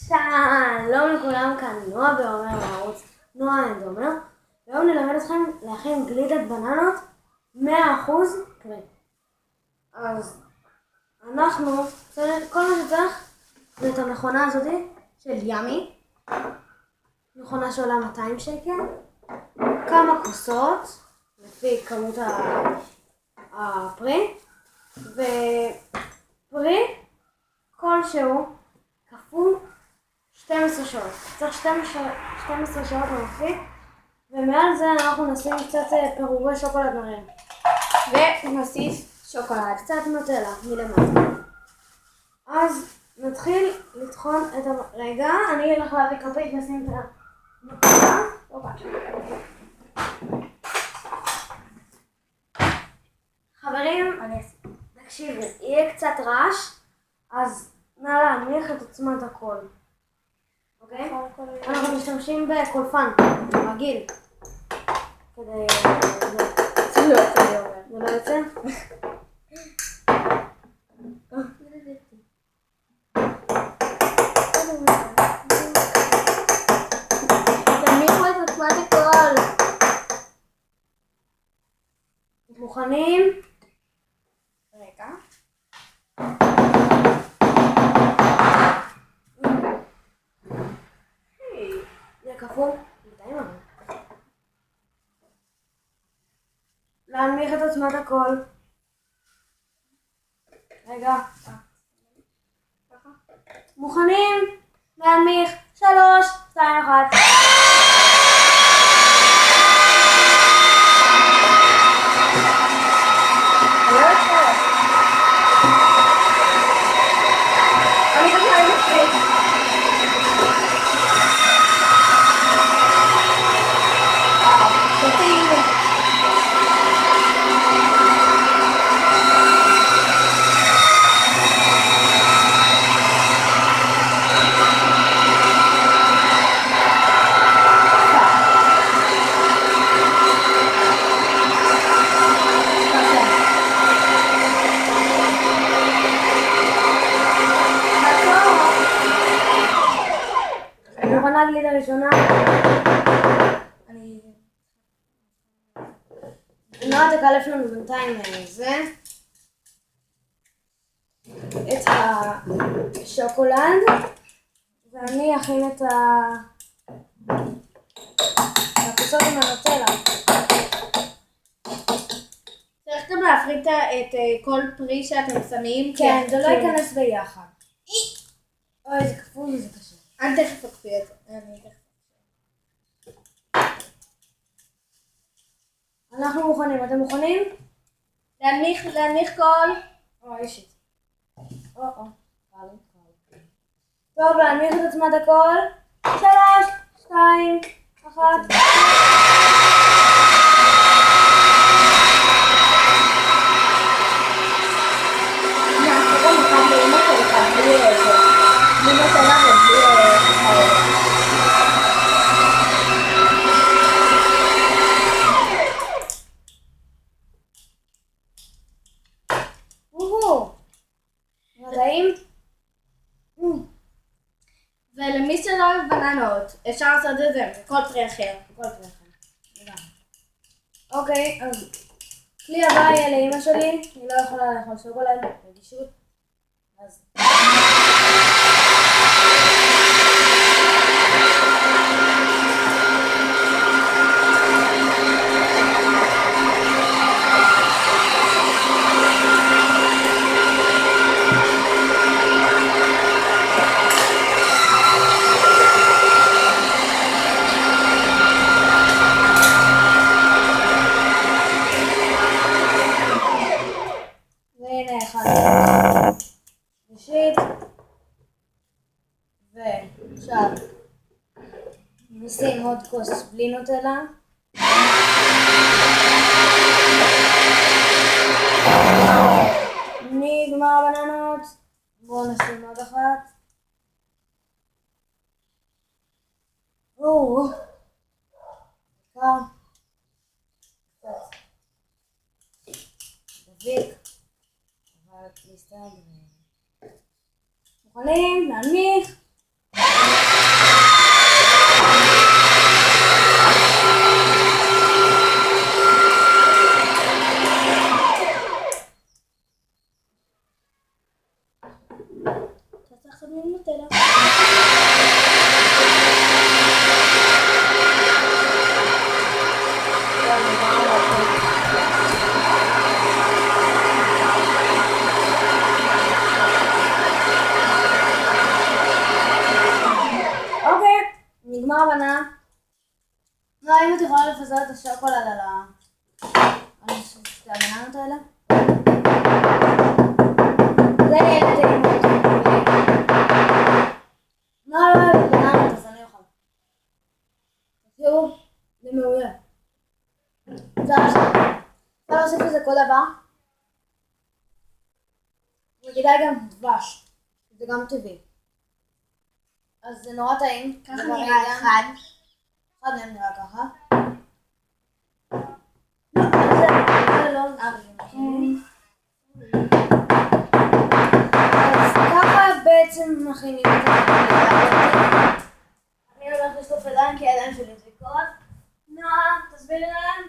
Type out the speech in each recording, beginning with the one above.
שלום לכולם, כאן נועה ועומר מהערוץ נועה אנדומר. והיום נלמד אתכם להכין גלידת בננות 100% פרי. אז אנחנו, כל מה שצריך זה את המכונה הזאת של ימי, מכונה שעולה 200 שקל, כמה כוסות לפי כמות הפרי, ופרי כלשהו כפול 12 שעות. צריך 12 שעות במחליט, ומעל זה אנחנו נשים קצת פירורי שוקולד מרים. ונוסיף שוקולד. קצת נוטלה מלמטה. אז נתחיל לטחון את רגע, אני אלך להביא כפית ושים את הנוטלה. חברים, תקשיבו, יהיה קצת רעש, אז נא להנמיך את עוצמת הקול. אוקיי? אנחנו משתמשים בקולפן רגיל כדי... זה לא יוצא? תנמיכו את עוצמת הקול. מוכנים? רגע. זה כפול? להנמיך את עוצמת הקול. רגע. מוכנים? להנמיך. 3, 2, 1. מוכנה גלידה ראשונה. נועה תקלף לנו בינתיים את השוקולד, ואני אכין את הכוסות עם הנוטלה. צריך גם להפריד את כל פרי שאתם שמים. כן, זה לא ייכנס ביחד. אוי, זה כפול וזה קשה. אני תכף אקפיא את זה. אנחנו מוכנים, אתם מוכנים? להנמיך קול. אוי, שיט. טוב, להנמיך את עוצמת הקול. 3, 2, 1. מדעים? ולמי שלא אוהב בננות, אפשר לעשות את זה בכל פרי אחר. אוקיי, אז כלי הבא יהיה לאמא שלי, היא לא יכולה לאכול שוקולד, רגישות. אז... והנה אחד. ראשית. ועכשיו נשים עוד כוס בלי נוטלה. נגמר בננות. בואו נשים עוד אחת. דביק. אבל להסתכל. מוכנים? להנמיך. נעשה עכשיו עם נוטלה. אוקיי, נגמר הבנה. לא, אם את יכולה לפזר את השוקולד על שתי הבננות האלה? זה יהיה טעים מאוד. לא, בננות, אז אני אוכל. תראו, זה מעולה. אפשר להוסיף לזה כל דבר. וכדאי גם דבש, זה גם טבעי. אז זה נורא טעים. ככה נראה אחד. אחד מהם נראה ככה. זה לא אז ככה בעצם מכינים את זה. אני הולך לשטוף ידיים כי הידיים שלי דפיקות. נועה, תסבירי להם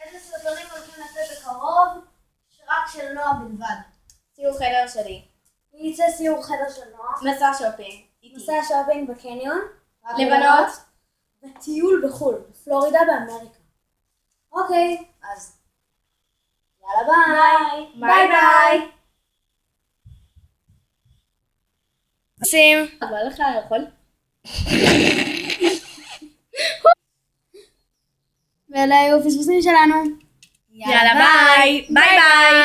איזה סרטונים הולכים לצאת בקרוב, שרק של נועה בלבד. סיור חדר שלי. יצא סיור חדר של נועה. מסע שופינג. מסע שופינג בקניון. לבנות. וטיול בחו"ל, בפלורידה באמריקה. אוקיי, אז יאללה ביי. ביי ביי. שים. בא לך לאכול? ואלה היו הפספוסים שלנו. יאללה ביי. ביי ביי.